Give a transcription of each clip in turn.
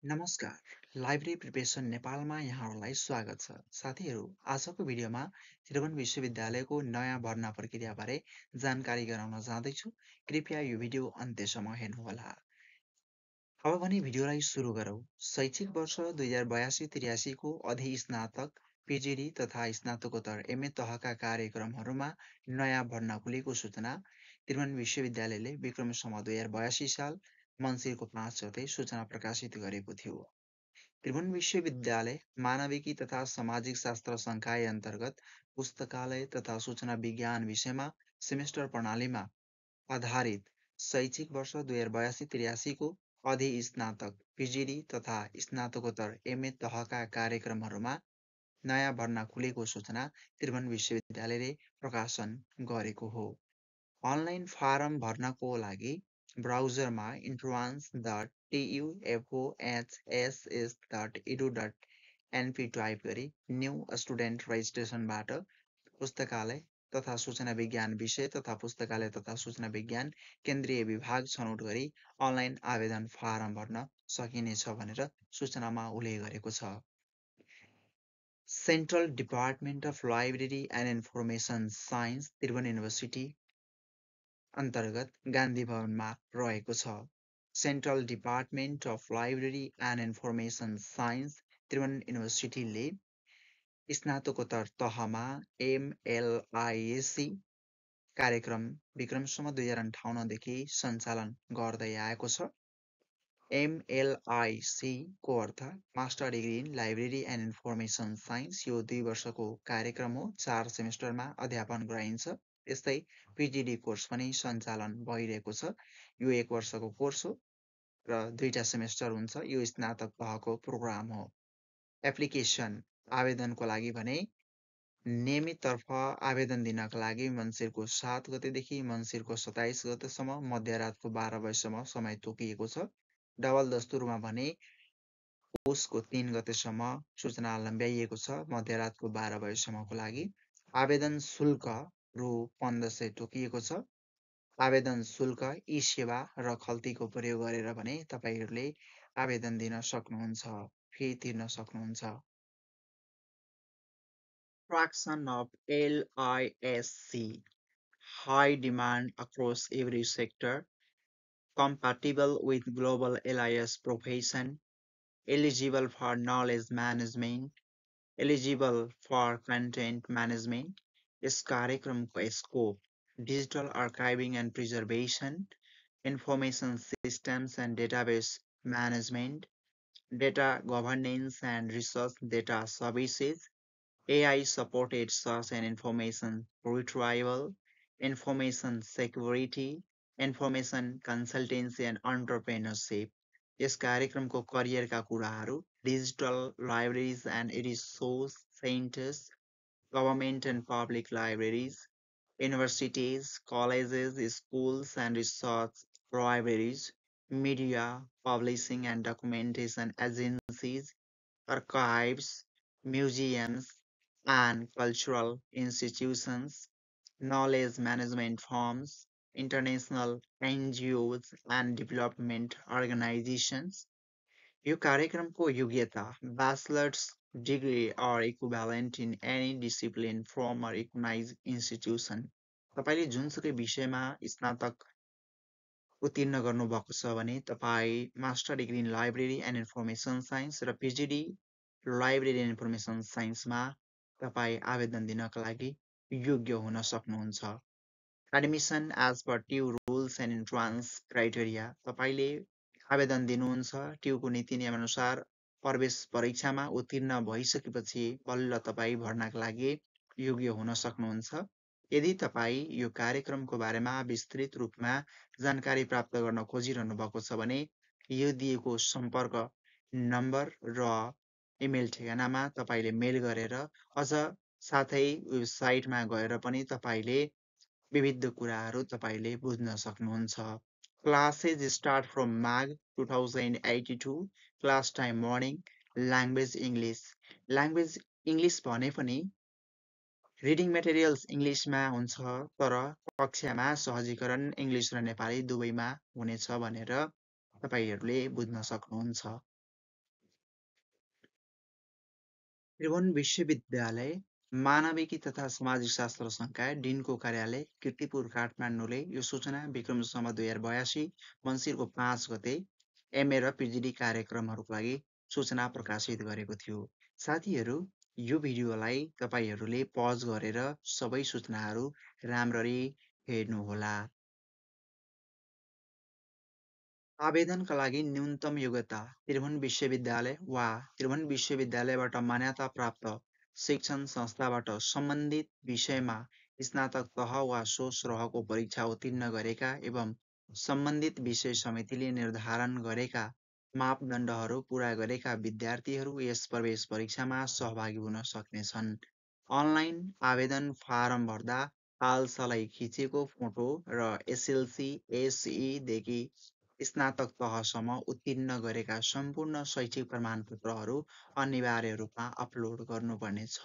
नमस्कार, library preparation नेपालमा यहाँहरूलाई स्वागत छ। साथीहरू, आजको भिडियोमा त्रिभुवन विश्वविद्यालयको नयाँ भर्ना प्रक्रियाबारे जानकारी गराउन जाँदैछु। कृपया यो भिडियो अन्त्यसम्म हेर्नुहोला। अब भने भिडियोलाई सुरु गरौँ। शैक्षिक वर्ष 2082-83 को अधिस्नातक, पिजिडी तथा स्नातकोत्तर एमए तहका कार्यक्रमहरूमा नयाँ भर्ना खुलेको सूचना त्रिभुवन विश्वविद्यालयले विक्रम सम्वत 2082 साल मङ्सिरको 5 गते सूचना प्रकाशित गरेको थियो। त्रिभुवन विश्वविद्यालय मानविकी तथा सामाजिक शास्त्र संकाय अन्तर्गत पुस्तकालय तथा सूचना विज्ञान विषयमा सेमेस्टर प्रणालीमा आधारित शैक्षिक वर्ष 2082-83 को अधिस्नातक, पिजिडी तथा स्नातकोत्तर एमए तहका कार्यक्रमहरूमा नयाँ भर्ना खुलेको सूचना त्रिभुवन विश्वविद्यालयले प्रकाशन गरेको हो। अनलाइन फारम भर्नाको लागि ब्राउजरमा entrance.tufohss.edu.np टाइप गरी न्यू स्टुडेन्ट रजिस्ट्रेसनबाट पुस्तकालय तथा सूचना विज्ञान विषय तथा पुस्तकालय तथा सूचना विज्ञान केन्द्रीय विभाग छनौट गरी अनलाइन आवेदन फारम भर्न सकिनेछ भनेर सूचनामा उल्लेख गरेको छ। Central department of library and information science Tribhuvan university अन्तर्गत गान्धी भवनमा रहेको छ। Central department of library and information science Tribhuvan युनिभर्सिटीले स्नातकोत्तर तहमा MLIC कार्यक्रम विक्रम सम्वत 2058 देखि सञ्चालन गर्दै आएको छ। MLIC को अर्थ master degree in library and information science. यो 2 वर्षको कार्यक्रम हो, 4 सेमेस्टरमा अध्यापन गराइन्छ। यस्तै पिजिडी कोर्स पनि सञ्चालन भइरहेको छ। यो 1 वर्षको कोर्स हो र 2टा सेमेस्टर हुन्छ। यो स्नातक तहको प्रोग्राम हो। एप्लिकेसन आवेदनको लागि भने नियमिततर्फ आवेदन दिनका लागि मङ्सिरको 7 गतेदेखि मङ्सिरको 27 गतेसम्म मध्यरातको 12 बजेसम्म समय तोकिएको छ। डबल दस्तुरमा भने उसको 3 गतेसम्म सूचना लम्ब्याइएको छ, मध्यरातको 12 बजेसम्मको लागि। आवेदन शुल्क रु 1500 तोकिएको छ। आवेदन शुल्क ई-सेवा र खल्तीको प्रयोग गरेर भने तपाईहरूले आवेदन दिन सक्नुहुन्छ, फी तिर्न सक्नुहुन्छ। Fraction of LISC, high demand across every sector, compatible with global LIS profession, eligible for knowledge management, eligible for content management। यस कार्यक्रमको scope digital archiving and preservation, information systems and database management, data governance and research data services, AI supported search and information retrieval, information security, information consultancy and entrepreneurship। यस कार्यक्रमको करियरका कुराहरू digital libraries and resource centres, government and public libraries, universities, colleges, schools and research libraries, media, publishing and documentation agencies, archives, museums and cultural institutions, knowledge management firms, international NGOs and development organizations। यो कार्यक्रमको योग्यता bachelors degree or equivalent in any discipline from a recognized institution। तपाईले जुनसुकै विषयमा स्नातक उत्तीर्ण गर्नुभएको छ भने तपाईँ master degree in library and information science र पिजिडी लाइब्रेरी एन्ड इन्फर्मेसन साइन्समा तपाईँ आवेदन दिनका लागि योग्य हुन सक्नुहुन्छ। Admission as per to rules and entrance criteria, तपाईले आवेदन दिनुहुन्छ ट्युको नीति नियमअनुसार प्रवेश परीक्षामा उत्तीर्ण भइसकेपछि बल्ल तपाईँ भर्नाका लागि योग्य हुन सक्नुहुन्छ। यदि तपाईँ यो कार्यक्रमको बारेमा विस्तृत रूपमा जानकारी प्राप्त गर्न खोजिरहनु भएको छ भने यो दिएको सम्पर्क नम्बर र इमेल ठेगानामा तपाईले मेल गरेर अझ साथै वेबसाइटमा गएर पनि तपाईले विविध कुराहरू तपाईले बुझ्न सक्नुहुन्छ। क्लासेस स्टार्ट फ्रम माघ 2082, class time morning, language English. Language English भने पनि रिडिङ मेटेरियल्स इङ्ग्लिसमा हुन्छ, तर कक्षामा सहजीकरण इङ्ग्लिस र नेपाली दुवैमा हुनेछ भनेर तपाईहरूले बुझ्न सक्नुहुन्छ। त्रिभुवन विश्वविद्यालय मानविकी तथा सामाजिक शास्त्र संकाय डिनको कार्यालय कीर्तिपुर काठमाडौँले यो सूचना विक्रम सम्वत 2082 मङ्सिरको 5 गते एमए र पिजिडी कार्यक्रमहरूको लागि सूचना प्रकाशित गरेको थियो। साथीहरू, यो भिडियोलाई तपाईहरूले पज गरेर सबै सूचनाहरू राम्ररी हेर्नुहोला। आवेदनका लागि न्यूनतम योग्यता त्रिभुवन विश्वविद्यालय वा त्रिभुवन विश्वविद्यालयबाट मान्यता प्राप्त शिक्षण संस्थाबाट सम्बन्धित विषयमा स्नातक तह वा सो सरहको परीक्षा उत्तीर्ण गरेका एवं सम्बन्धित विषय समितिले निर्धारण गरेका मापदण्डहरू पूरा गरेका विद्यार्थीहरू यस प्रवेश परीक्षामा सहभागी हुन सक्नेछन्। अनलाइन आवेदन फारम भर्दा हालसालै खिचेको फोटो र एसएलसी एसईदेखि स्नातक तहसम्म उत्तीर्ण गरेका सम्पूर्ण शैक्षिक प्रमाणपत्रहरू अनिवार्य रूपमा अपलोड गर्नुपर्नेछ।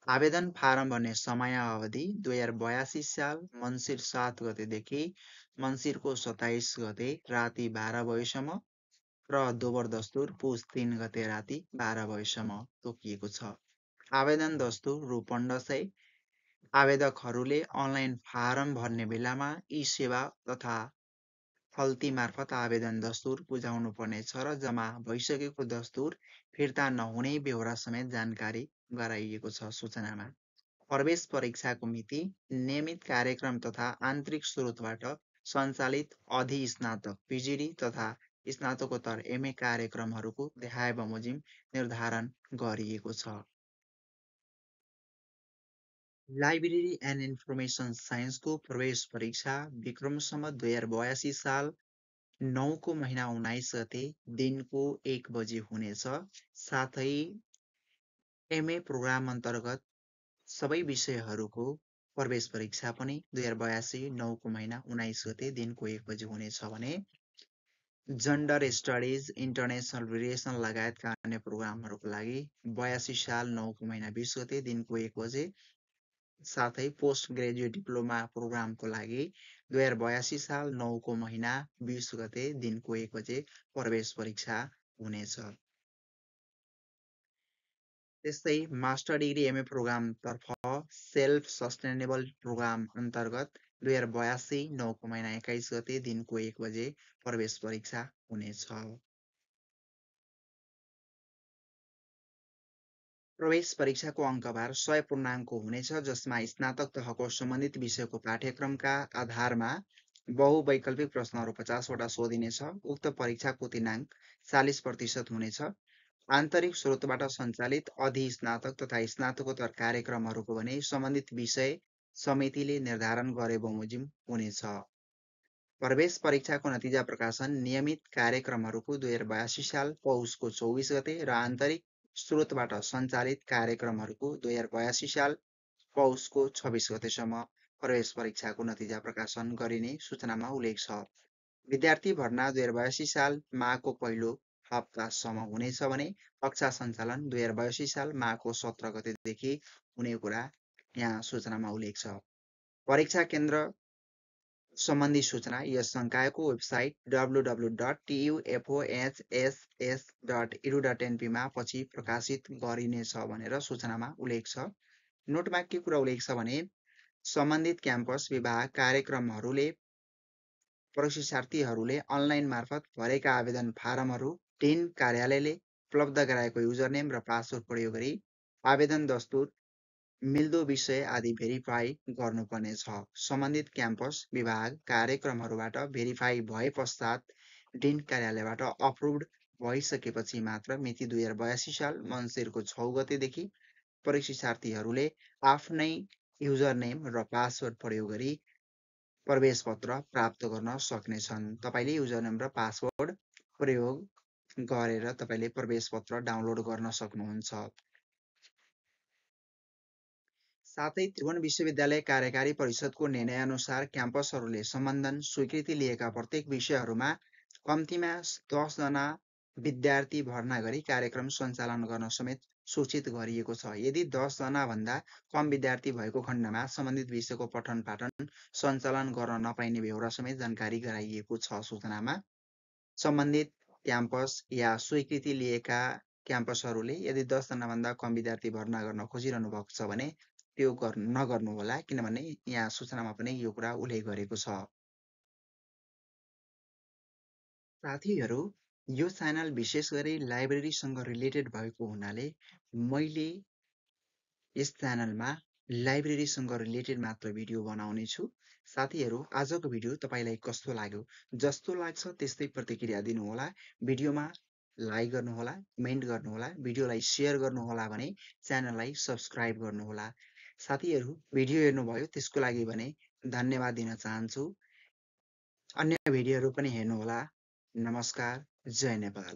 आवेदन फारम भर्ने समयावधि 2082 साल मङ्सिर 7 गतेदेखि मङ्सिरको 27 गते राति 12 बजेसम्म र दोबर दस्तुर पुस 3 गते राति 12 बजेसम्म तोकिएको छ। आवेदन दस्तुर रु 1500। आवेदकहरूले अनलाइन फारम भर्ने बेलामा ई-सेवा तथा खल्ती मार्फत आवेदन दस्तुर बुझाउनु पर्नेछ र जम्मा भइसकेको दस्तुर फिर्ता नहुने बेहोरा समेत जानकारी गराइएको छ। सूचनामा प्रवेश परीक्षाको मिति नियमित कार्यक्रम तथा आन्तरिक स्रोतबाट सञ्चालित अधिस्नातक पिजिडी तथा स्नातकोत्तर एमए कार्यक्रमहरूको देखाए-बमोजिम निर्धारण गरिएको छ। लाइब्रेरी एन्ड इन्फर्मेसन साइन्सको प्रवेश परीक्षा विक्रम सम्वत 2082 साल 9 महिना 19 गते दिनको 1 बजे हुनेछ। साथै एमए प्रोग्राम अन्तर्गत सबै विषयहरूको प्रवेश परीक्षा पनि 2082 9 महिना 19 गते दिनको 1 बजे हुनेछ भने जेन्डर स्टडिज इन्टरनेसनल रिलेसन लगायतका अन्य प्रोग्रामहरूको लागि 82 साल 9 महिना 20 गते दिनको 1 बजे साथै पोस्ट ग्रेजुएट डिप्लोमा प्रोग्रामको लागि 2082 साल 9 महिना 20 गते दिनको 1 बजे प्रवेश परीक्षा हुनेछ। त्यस्तै मास्टर डिग्री एमए प्रोग्रामतर्फ सेल्फ सस्टेनेबल प्रोग्राम अन्तर्गत 2082 9 महिना 21 गते दिनको 1 बजे प्रवेश परीक्षा हुनेछ। प्रवेश परीक्षाको अङ्कभार 100 पूर्णाङ्क हुनेछ, जसमा स्नातक तहको सम्बन्धित विषयको पाठ्यक्रमका आधारमा बहुवैकल्पिक प्रश्नहरू 50 वटा सोधिनेछ। उक्त परीक्षाको उत्तीर्णाङ्क 40% हुनेछ। आन्तरिक स्रोतबाट सञ्चालित अधिस्नातक तथा स्नातकोत्तर कार्यक्रमहरूको भने सम्बन्धित विषय समितिले निर्धारण गरे बमोजिम हुनेछ। प्रवेश परीक्षाको नतिजा प्रकाशन नियमित कार्यक्रमहरूको 2082 साल पौषको 24 गते र आन्तरिक स्रोतबाट सञ्चालित कार्यक्रमहरूको 2082 साल पौषको 26 गतेसम्म प्रवेश परीक्षाको नतिजा प्रकाशन गरिने सूचनामा उल्लेख छ। विद्यार्थी भर्ना 2082 साल माघको पहिलो हप्तासम्म हुनेछ भने कक्षा सञ्चालन 2082 साल माघको 17 गतेदेखि हुने कुरा यहाँ सूचनामा उल्लेख छ। परीक्षा केन्द्र सम्बन्धी सूचना यस संकायको वेबसाइट www.tufohss.edu.np मा पछि प्रकाशित गरिनेछ भनेर सूचनामा उल्लेख छ। नोटमा के कुरा उल्लेख छ भने सम्बन्धित क्याम्पस विभाग कार्यक्रमहरूले परीक्षार्थीहरूले अनलाइन मार्फत भरेका आवेदन फारमहरू डिन कार्यालयले उपलब्ध गराएको युजरनेम र पासवर्ड प्रयोग गरी आवेदन दस्तुर मिल्दो विषय आदि भेरिफाई गर्नुपर्नेछ। सम्बन्धित क्याम्पस विभाग कार्यक्रमहरूबाट भेरिफाई भए पश्चात डिन कार्यालयबाट अप्रुभड भइसकेपछि मात्र मिति 2082 साल मङ्सिरको 6 गतेदेखि परीक्षार्थीहरूले आफ्नै युजरनेम र पासवर्ड प्रयोग गरी प्रवेश पत्र प्राप्त गर्न सक्नेछन्। तपाईँले युजरनेम र पासवर्ड प्रयोग गरेर तपाईँले प्रवेश पत्र डाउनलोड गर्न सक्नुहुन्छ। साथै त्रिभुवन विश्वविद्यालय कार्यकारी परिषदको निर्णयअनुसार क्याम्पसहरूले सम्बन्धन स्वीकृति लिएका प्रत्येक विषयहरूमा कम्तीमा 10 जना विद्यार्थी भर्ना गरी कार्यक्रम सञ्चालन गर्न समेत सूचित गरिएको छ। यदि 10 जनाभन्दा कम विद्यार्थी भएको खण्डमा सम्बन्धित विषयको पठन पाठन सञ्चालन गर्न नपाइने बेहोरा समेत जानकारी गराइएको छ। सूचनामा सम्बन्धित क्याम्पस या स्वीकृति लिएका क्याम्पसहरूले यदि 10 जनाभन्दा कम विद्यार्थी भर्ना गर्न खोजिरहनु भएको छ भने त्यो नगर्नुहोला, किनभने यहाँ सूचनामा पनि यो कुरा उल्लेख गरेको छ। साथीहरू, यो च्यानल विशेष गरी लाइब्रेरीसँग रिलेटेड भएको हुनाले मैले यस च्यानलमा लाइब्रेरीसँग रिलेटेड मात्र भिडियो बनाउने छु। साथीहरू, आजको भिडियो तपाईँलाई कस्तो लाग्यो? जस्तो लाग्छ त्यस्तै प्रतिक्रिया दिनुहोला। भिडियोमा लाइक गर्नुहोला, कमेन्ट गर्नुहोला, भिडियोलाई सेयर गर्नुहोला भने च्यानललाई सब्सक्राइब गर्नुहोला। साथीहरू, भिडियो हेर्नुभयो त्यसको लागि भने धन्यवाद दिन चाहन्छु। अन्य भिडियोहरू पनि हेर्नुहोला। नमस्कार, जय नेपाल।